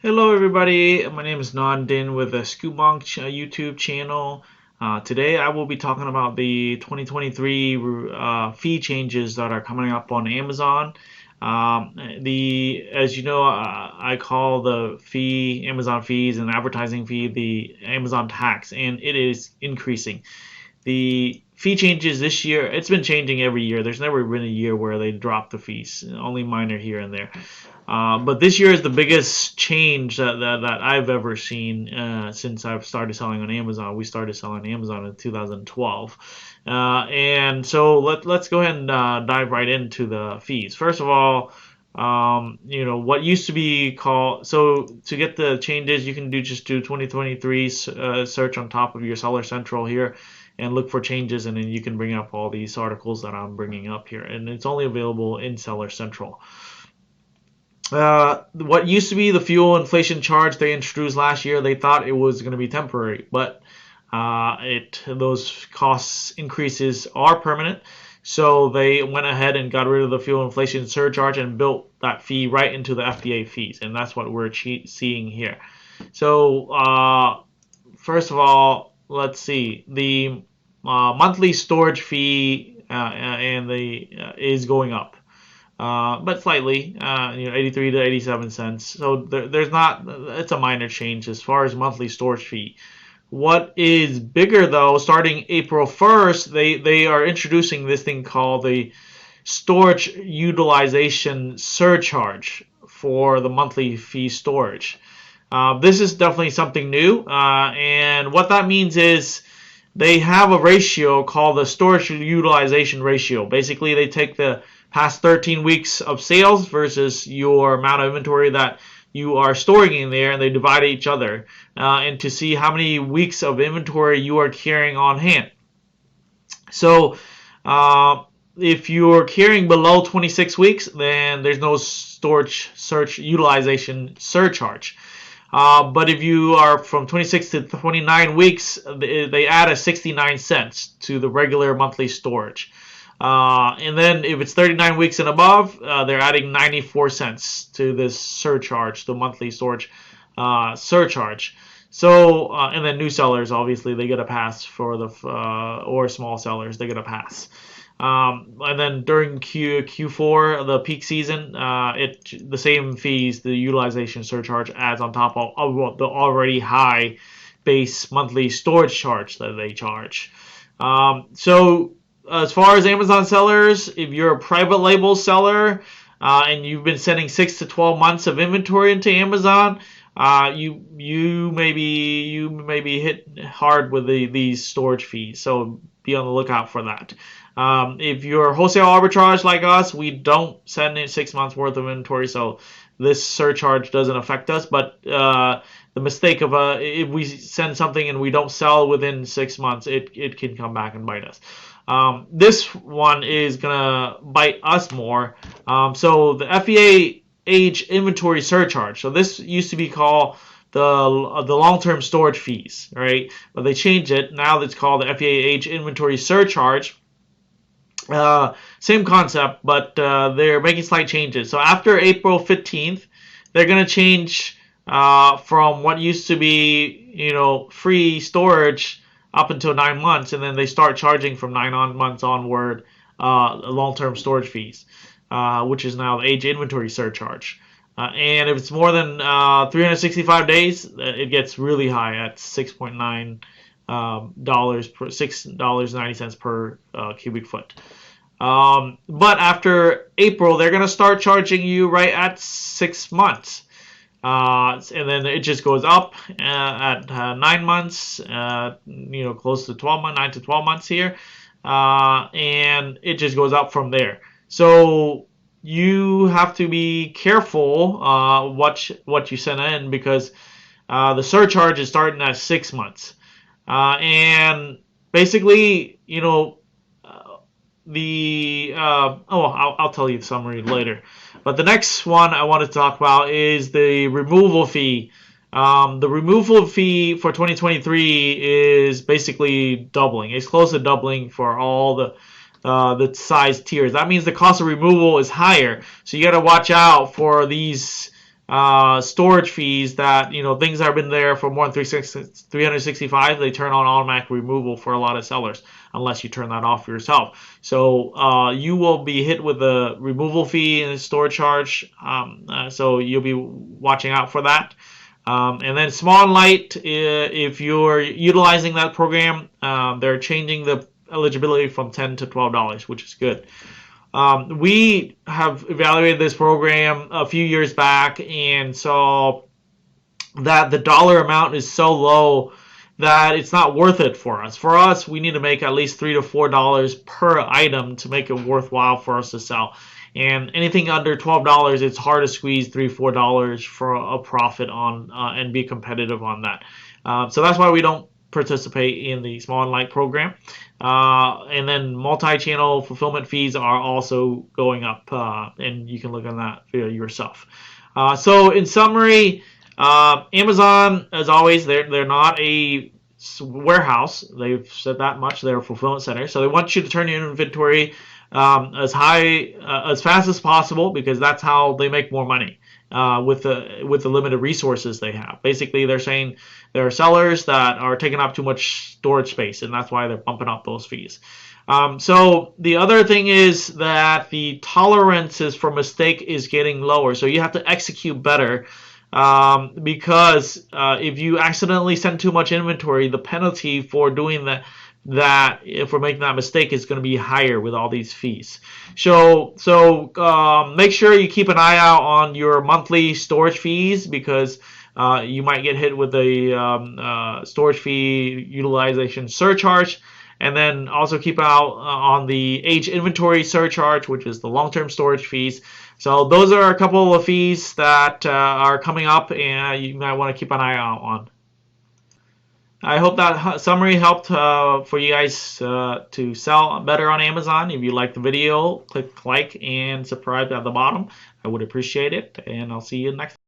Hello everybody, my name is Nandin with the Scoopmonk YouTube channel. Today I will be talking about the 2023 fee changes that are coming up on Amazon. As you know, I call the fee, Amazon fees and advertising fee, the Amazon tax, and it is increasing. The fee changes this year, it's been changing every year. There's never been a year where they drop the fees, only minor here and there. But this year is the biggest change that I've ever seen since I've started selling on Amazon. We started selling on Amazon in 2012. And so let's go ahead and dive right into the fees. First of all, what used to be called, so to get the changes, you can just do 2023 search on top of your Seller Central here and look for changes, and then you can bring up all these articles that I'm bringing up here. And it's only available in Seller Central. What used to be the fuel inflation charge they introduced last year, they thought it was going to be temporary, but those cost increases are permanent. So they went ahead and got rid of the fuel inflation surcharge and built that fee right into the FBA fees, and that's what we're seeing here. So first of all, let's see, the monthly storage fee is going up. But slightly, 83 to 87 cents. So it's a minor change as far as monthly storage fee. What is bigger though, starting April 1st, they are introducing this thing called the storage utilization surcharge for the monthly fee storage. This is definitely something new, and what that means is they have a ratio called the storage utilization ratio. Basically, they take the past 13 weeks of sales versus your amount of inventory that you are storing in there, and they divide each other and to see how many weeks of inventory you are carrying on hand. So if you're carrying below 26 weeks, then there's no storage utilization surcharge. But if you are from 26 to 29 weeks, they add a 69 cents to the regular monthly storage. And then if it's 39 weeks and above, they're adding 94 cents to this surcharge, the monthly storage surcharge. So, and then new sellers, obviously, they get a pass for or small sellers, they get a pass. And then during Q4, the peak season, the same fees, the utilization surcharge adds on top of the already high base monthly storage charge that they charge. So as far as Amazon sellers, if you're a private label seller and you've been sending 6 to 12 months of inventory into Amazon, you may be hit hard with these storage fees. So be on the lookout for that. If you're wholesale arbitrage like us, we don't send in 6 months worth of inventory, so this surcharge doesn't affect us. But the mistake of if we send something and we don't sell within 6 months, it can come back and bite us. This one is gonna bite us more. So the FBA age inventory surcharge. So this used to be called the long-term storage fees, right? But they changed it. Now it's called the FBA age inventory surcharge. Same concept, but they're making slight changes. So after April 15th, they're going to change from what used to be, free storage up until 9 months, and then they start charging from 9 months onward long-term storage fees, which is now the age inventory surcharge. And if it's more than 365 days, it gets really high at $6.9 $6.90 per cubic foot. But after April, they're going to start charging you right at 6 months. And then it just goes up at 9 months, close to 12 months, 9 to 12 months here. And it just goes up from there. So you have to be careful what you send in, because the surcharge is starting at 6 months. And basically, I'll tell you the summary later. But the next one I want to talk about is the removal fee. The removal fee for 2023 is basically doubling. It's close to doubling for all the size tiers. That means the cost of removal is higher. So you got to watch out for these storage fees that, things that have been there for more than 365, they turn on automatic removal for a lot of sellers unless you turn that off yourself. So you will be hit with a removal fee and a storage charge. So you'll be watching out for that. And then Small and Light, if you're utilizing that program, they're changing the eligibility from $10 to $12, which is good. We have evaluated this program a few years back and saw that the dollar amount is so low that it's not worth it for us. For us, we need to make at least $3 to $4 per item to make it worthwhile for us to sell. And anything under $12, it's hard to squeeze $3 to $4 for a profit on and be competitive on that. So that's why we don't participate in the Small and Light program. And then multi-channel fulfillment fees are also going up, and you can look on that for yourself. So in summary, Amazon, as always, they're not a warehouse. They've said that much. They're a fulfillment center. So they want you to turn your inventory as fast as possible, because that's how they make more money. With the limited resources they have. Basically, they're saying there are sellers that are taking up too much storage space, and that's why they're bumping up those fees. So the other thing is that the tolerances for mistake is getting lower. So you have to execute better, because if you accidentally send too much inventory, the penalty for doing that if we're making that mistake is going to be higher with all these fees. So make sure you keep an eye out on your monthly storage fees, because you might get hit with a storage fee utilization surcharge. And then also keep out on the age inventory surcharge, which is the long-term storage fees. So those are a couple of fees that are coming up, and you might want to keep an eye out on. I hope that summary helped for you guys to sell better on Amazon. If you liked the video, click like and subscribe at the bottom. I would appreciate it, and I'll see you next time.